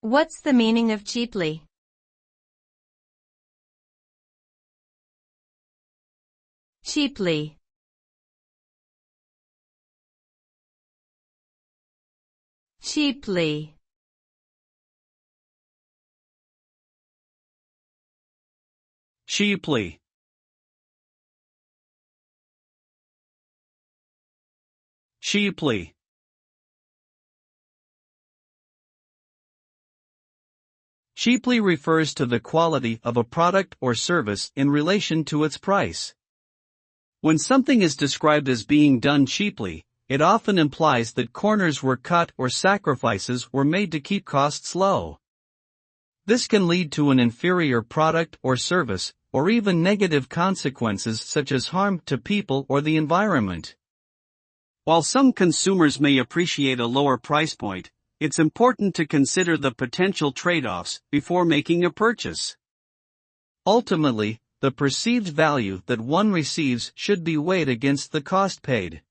What's the meaning of cheaply? Cheaply. Cheaply. Cheaply. Cheaply. Cheaply refers to the quality of a product or service in relation to its price. When something is described as being done cheaply, it often implies that corners were cut or sacrifices were made to keep costs low. This can lead to an inferior product or service, or even negative consequences such as harm to people or the environment. While some consumers may appreciate a lower price point, it's important to consider the potential trade-offs before making a purchase. Ultimately, the perceived value that one receives should be weighed against the cost paid.